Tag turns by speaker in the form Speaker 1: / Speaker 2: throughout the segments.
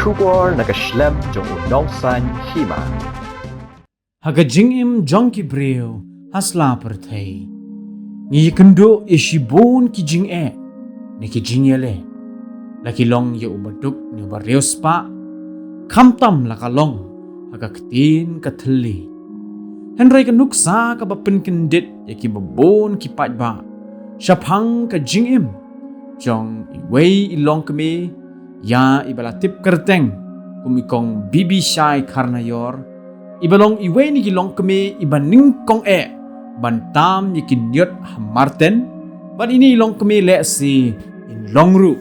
Speaker 1: kubor nakaslem jong unongsan hima.
Speaker 2: Hagajingim jong kibreo hasla perthei. Ngi kendo ishibon ki jing ni ki jingyele. Laki long ye ubaduk ni bareos pa. Kamtam lakalong hagaktin kathli. Henry kanuksa ka bapen kendit ye ki babon ki patba. Shapang ka jingim jong iwei ilong kami ya ibalatip kerteng kumikong bibi syai karnayor ibalong iwe ni gilong kami ibaning kong bantam yikin nyot hamarten ban ini ilong kami le si in longru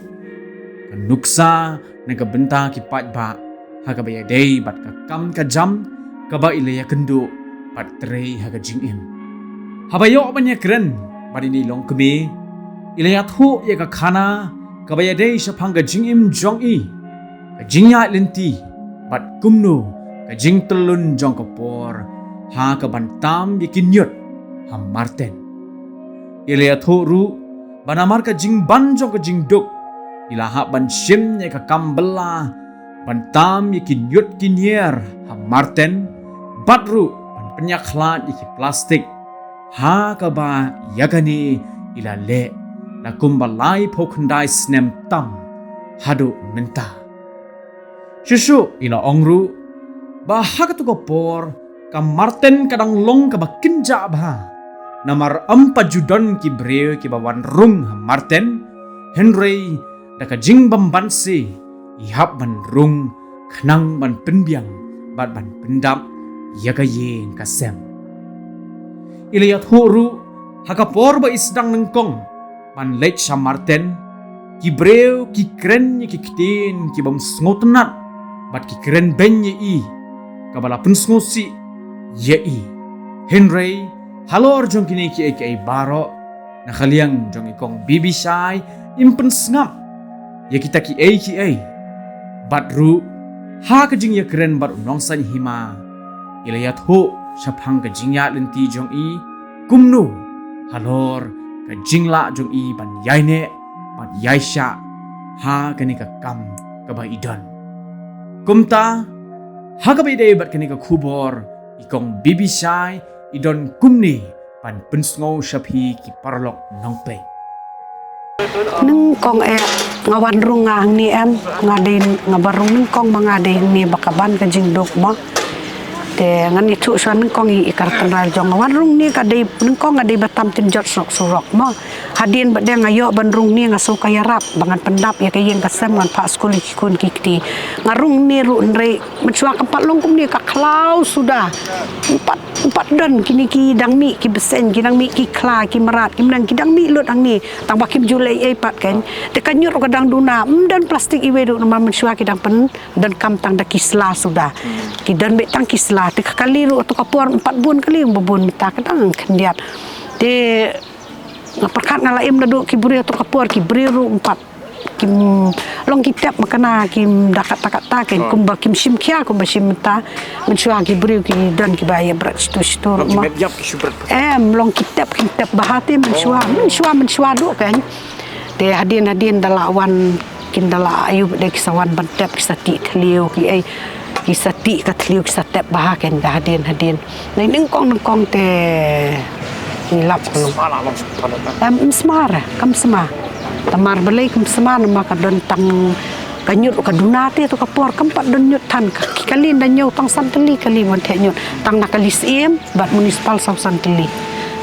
Speaker 2: kanuksa nagabenta kipat ba hagabaya day bat kakam kajam kaba ilaya kendo bat trei hagajingim habayo banya keren ban ini ilong kami ilaya thu ya kakana kabaya day shapang gajingim jong kajingya lenti bat kumno kajing telun jong kapor ha kabantam yakin yut ha marten ilaya thoru banamar kajing ban jong kajing duk ilaha ban shim ya kakambela bantam yakin yut kinyer ha marten batru ban penyaklat yaki plastik ha kaba yakani ilale na kumbalai pokhandai snem tam hadu menta shushu ina ongru bahag tu kopor kam marten kadang long ka bakinja bah namar ampajudon ki breu ki bawan rung marten henry daka jing bambansi ihap ban rung khnang ban penbiang bat ban pendam yaga yen kasem ilayat huru hakapor ba isdang nengkong man lech sa marten ki breu ki kren ki kitin ki bam sngotenat bat ki kren benye kabala pun sngosi ye henry halor jong kini ki ai baro na khaliang jong ikong bibi sai impen snap ye kita ki ai batru ha ka jing ye kren bat nongsan hima ilayat ho saphang ka jingya lenti jong kumnu halor ka jingla jong ban yaine ban yaisha ha kani ka kam ka ba idon kumta ha ka bide bat kani ka khubor ikong bibisai idon kumni ban pensngo shapi ki parlok nongpe
Speaker 3: nung kong ngawan rung ngang ni ngadin ngabarung nung kong mangadin ni bakaban ka jingdok mo te ngan itu suan nung kong ikar kenal jong ngawan rung ni kadai nung kong ngadai batam tinjot sok surok mo hadin badeng ngayo ban rung ni ngaso kaya rap bangan pendap ya kayeng kasem ngan pak skuli kikun kikti ngarung ni ru nrei mencua kepat longkum ni ka klau sudah empat dan kini ki dang mi ki besen ki dang mi ki kla ki merat ki menang ki dang mi lut ang ni tang bakim julai pat kan te kanyur kadang duna dan plastik iwe du nama mencua ki dang pen dan kam tang da kisla sudah ki dan be tang kisla te kali ru tu kapur 4 bun kali bebun mita kadang kendiat te perkat ngalaim dadu ki buri tu kapur ki beri ru 4 kim long kitap makana kim dakat takat ken kumba kim sim kya kumba sim ta mencua ki beri ki dan ki baya berat stu ma long kitap bahati mencua do kan te hadin dalawan kin dala ayub de kisawan bantep kisati thliu ki ai kisati ka thliu kisatep bahaken hadin ning kong te hilap smara kam semar tamar belai kum semana maka don tang kanyut ka dunate to kapor kampat don nyut tan kalin dan nyau tang santeli kali mon te nyut tang nakali sim bat municipal sau santeli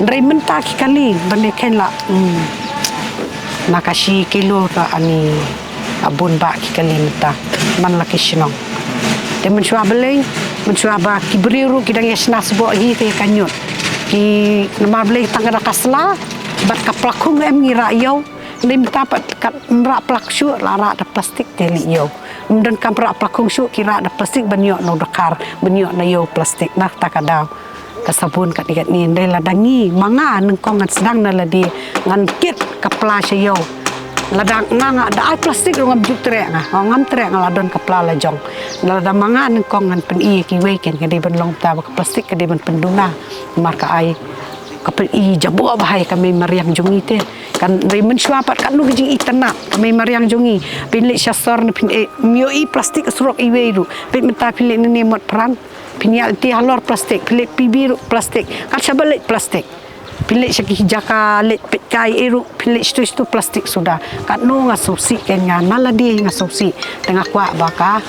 Speaker 3: ndrai menta ki kali bane ken la nakashi kilo ta ani abun ba ki kali menta man la kishnong te mencua belai mencua ba ki beriru ki dang yasnas bo hi ke kanyut ki namar belai tang kada kasla bat ka plakung ngira yo lim tapat kat merak plak syuk lara ada plastik teli yo dan kam merak plakung syuk kira ada plastik banyok no dakar banyok na yo plastik nak takadaw kasabun kat ikat ni ndai ladangi manga nengkong ngan sedang na ladi ngan kit kapla yo ladang nganga da plastik ngam juk trek ngam trek ngaladon kapla lajong ladang manga nengkong ngan pen ki weken kadi ben long ta plastik kadi ben penduna marka ai kapal I jabu bahai kami mariang jungi te kan remen swapat kan nu gijing itana kami mariang jungi pinlik syasor ni pin mio I plastik surok I weiru pin menta pinlik ni mot peran pinyal ti halor plastik pinlik pibiru plastik kan sabalik plastik pilih segi jaka let petkai eru pilih itu plastik sudah kat nu ngasusi kan naladi ngasusi tengah kuat baka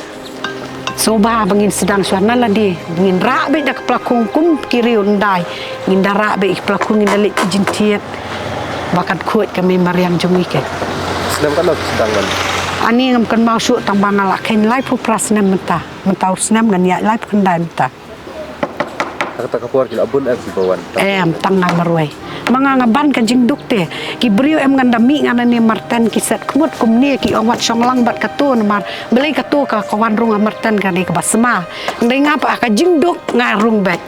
Speaker 3: soba bangin sedang suana naladi bangin rak be dak pelakung kum kiri undai ngin darak be pelakung ngin dalit jintiet bakat kuat kami mariang jungi kan
Speaker 1: Senam kan sedang kan.
Speaker 3: ani ngam kan mau su tang bangala ken lai pu prasnam mentau senam ngan ya lai pendai mentah
Speaker 1: Kata kapuar kila abun di bawan.
Speaker 3: Tangga marway mga ngaban ka jingduk te ki brio ngandami ngana ni marten ki set kumut kumni ki ongwat songlang bat katu mar beli katu ka kawan rung marten ka ni ka basma ndai ngapa ka jingduk ngarung bet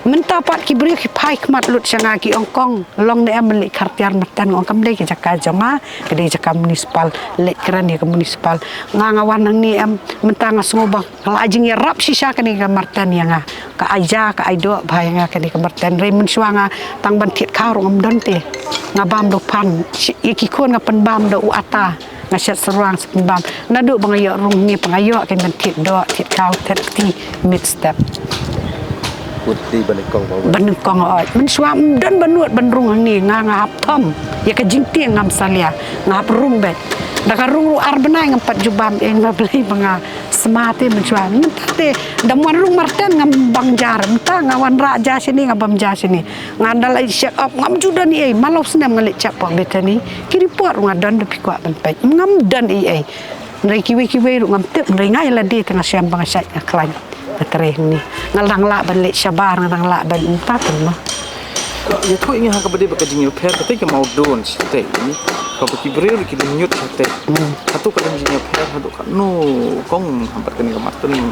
Speaker 3: menta pat ki brio ki pai kmat lut sanga ki ongkong long ne beli kartiar marten ong kam ki jaka jama ke jaka municipal le kran ni ka municipal ngawan nang ni menta ngasngobang lajing ya rap sisa ka ni ka marten ya nga ka aja ka aido bhai nga ka ni ka marten re mun suanga tang ban thiet khaw rong don te ngabam do pan iki kon ngapen bam do uata ngaset seruang sepen bam nadu bangayo rung ni pangayo kan ban thiet do thiet khaw thiet ti mid step
Speaker 1: Putih banekong bawan.
Speaker 3: banekong oi mun suam dan banuat benrung ni ngap thom ya ka jingti ngam salia ngap rung bet daka rung ar benai ngampat jubam ngabeli banga semate mencuan te damuan rung marten ngam bangjar entah ngawan raja sini ngabam ja sini ngandal check up ngam judan ni malau senam ngalik cap betani kiri pot ngadan de pikwa benpet ngam dan ngai kiwe ngam tep ngai la di tengah siam bangasat ngaklan tereng ni ngalang la balik sabar ngalang la ban entah no
Speaker 4: ya tu ingin hak berde bakajing yo per ketika mau don sate ini kalau bagi beri kita nyut sate satu kadang jing yo per satu kan no kong hampir kini kemarin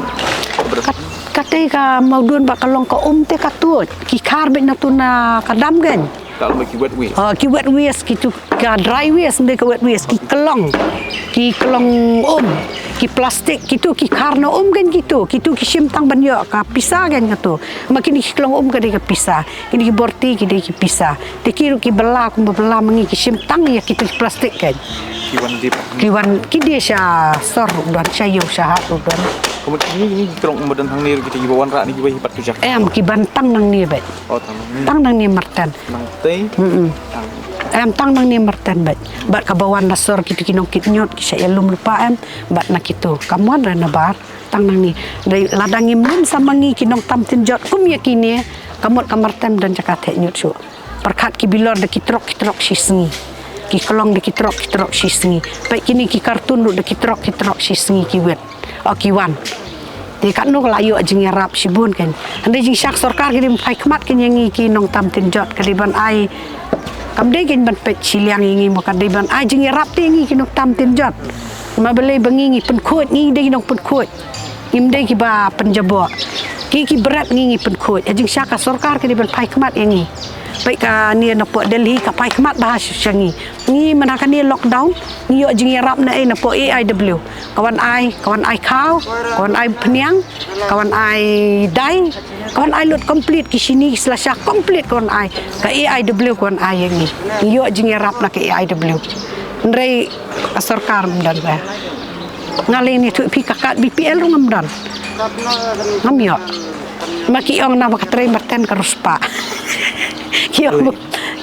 Speaker 3: ketika mau don bakalong ka te katut ki khar be natuna kadam gan
Speaker 4: kalau bagi wet wheel
Speaker 3: ki wet waste ki tu ka dry waste ndek wet waste ki kelong ki plastik gitu ki karna kan gitu ki simtang banyo ka pisah kan gitu makin ki kelong kan ka pisah ini ki borti ki pisah dikiru ki bela ku bela mengi ki simtang ya ki plastik kan kiwan ki dia sya sor dan sayo syahat dan
Speaker 4: kemudian ini kerong badan hang nir kita bawan rak ni kita hipat tu jak
Speaker 3: ki bantang nang ni bet
Speaker 4: oh
Speaker 3: tang nang ni martan
Speaker 4: nang teh
Speaker 3: tang nang ni martan bat ka bawan nasor kita kinong kitnyot ki saya lum lupa bat nak itu kamuan rana bar tang nang ni dari ladang imlum sama ngi kinong tam tinjot kum yakini kamot kamartan dan jakat nyot su perkat ki bilor de kitrok sisngi ki kelong de kitrok sisngi baik kini ki kartun de kitrok sisngi ki wet o ki wan di kan no layo jing rap sibun kan ande jing syak sarkar kirim pai kmat kin yangi ki nong tam tinjot kadiban ai kamde kin ban pet siliang ingi mo kadiban ai jing rap tingi ki nong tam tinjot ma bele bengingi pen khot ngi de nong pen khot imde ki ba penjabo ki berat ngi pen khot jing syak sarkar kadiban pai kmat yangi baik ka ni napo Delhi ka pai kmat bahas syangi ni menakan ni lockdown ni yo jing rap na napo AIW kawan ai kau kawan ai peniang kawan ai dai kawan ai lot complete ki sini selasa complete kawan ai ka AIW kawan ai yang ni yo jing rap na ka AIW ndrei sarkar dan ba ngali ni tu pi kakat BPL ngam dan ngam yo maki ong na makatre marten ka ruspa kio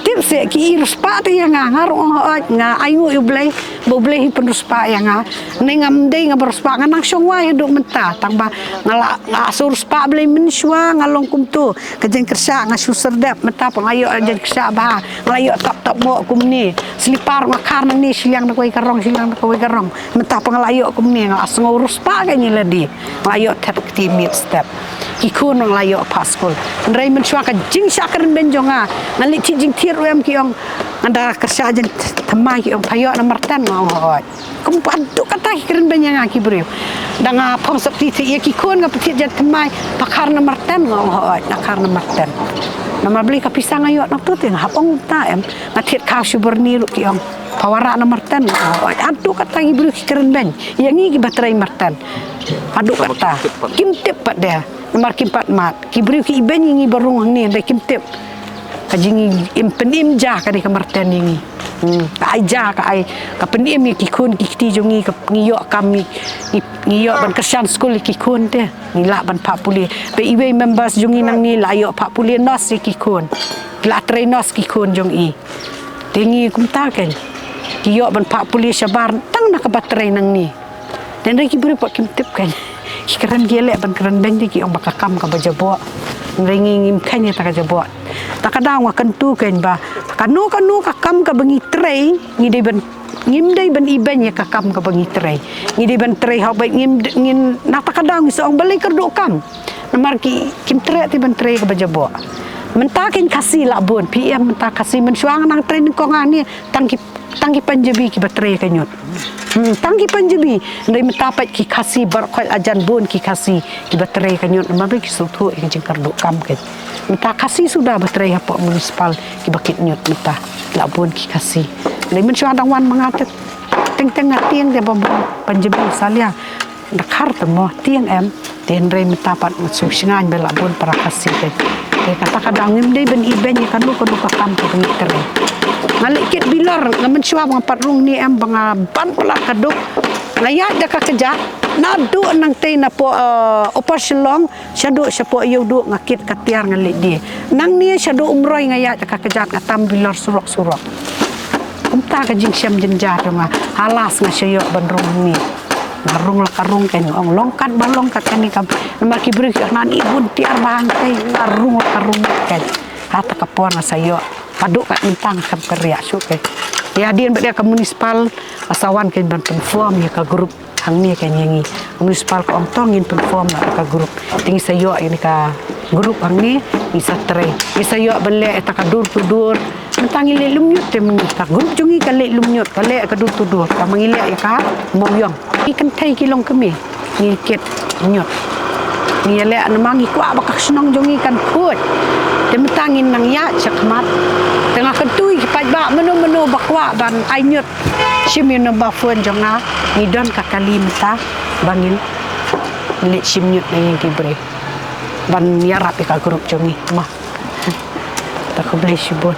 Speaker 3: tip se ki ruspa te yang ngarong nga ayu yu blai bo blai pen ruspa yang ngam dei ngam ruspa nganang songwa duk menta tangba ngala asur ruspa blai mensua ngalong kum tu kejeng kersa ngasu serdap menta pangayo jen kersa ba ngalayo top mo kum ni selipar ngakar nang ni silang nak wai karong menta pangalayo kum ni ngasngo ruspa kan ni ladi ngalayo tap timit step ki kunong layo paskul ndrai mensua ka jing sakren benjonga ngali ti jing tir wem ki ong anda kerja jen temai ki ong payo na martan ngawat kum padu kata keren benyanga ki brio danga pom sapti ti ki kun ga peti jen temai pakar na martan ngawat nakar na martan nama beli ka pisang ayo nak tu teng hapong ta ngatit ka subur ni lu ki ong pawara na martan ngawat adu kata ki brio keren ben yang ni ki batrai martan adu kata kim tip pat dia nomor kimpat mat ki beri ki iben ngi barung ni de kim tip kajing impenim ja ka di kamarten ini ai ja ka ai ka penim ki kun ki ti jongi ka ngiyok kami ngiyok ban kesan school ki kun te ngila ban pak puli pe iwe members jongi nang ni la yok pak puli nos ki kun la trainos ki kun jongi tingi kumta ken ki yok ban pak puli sabar tang nak baterai nang ni dan reki beri pak kim tip kan ki keran gelek ban keran beng ki ong bakakam ka bajabo ringi ngim kanya tak jabo tak kadang wa kentu kan ba kanu ka kam ka bengi tray ngide ban ngim dai ban iban ya ka kam ka bengi tray ngide ban tray ha baik ngin na tak kadang so ong balik kerdo kam namar ki kim tray ti ban tray ka bajabo mentakin kasih labun PM mentah kasih mensuang nang tray ko ngani tangki Panjabi ki batray kanyot tangki Panjabi ndai metapat ki kasih barkoi ajan bon ki kasih ki batray kanyot mabe ki sutu ki jengkar do kam ke mentah kasih sudah batray apa municipal ki bakit nyot mentah labun ki kasih ndai mensuang dang wan mangatet teng tiang de Panjabi salia dakar temo tiang em ten rei metapat masuk singan belabun para kasih ke kata-kadang ngim dai ben iben ya kanu ka kam ka ngitere ngalikit bilar ngamen suam ngapat rung ni em banga ban pala kaduk ngayat da ka keja na du nang te na po opasilong syadu syapo yu du ngakit katiar ngalik dia nang ni syadu umroy ngayat da ka keja ngatam bilar surok-surok kumta ka jing syam jenja nga halas nga syayo ban rung ni narung la karung kan ong longkat balong kat kan kam namar ki beri nan ibun tiar bangkai narung la karung kan hata kapon sayo paduk kat mintang kam kerja suke ya dien dia ke municipal asawan kan ban perform ya ka grup hang ni kan yangi municipal ko ong tongin perform ka grup tinggi sayo ini ka grup hang ni bisa tre sayo bele eta ka dur tudur tentang ile lumnyut te mengita grup jungi ka le lumnyut ka le ka dur tudur ka mangile ya ka moyong ikan thai kilong kami ni ket nyot ni le namangi kwa bakak senong jongi kan kut temetangin nang ya cakmat tengah ketui pat ba menu bakwa ban ainyot simyon ba fon jonga ni don kakali mata bangin le simnyot ni tibre ban yarap ka grup jongi mah tak boleh sibut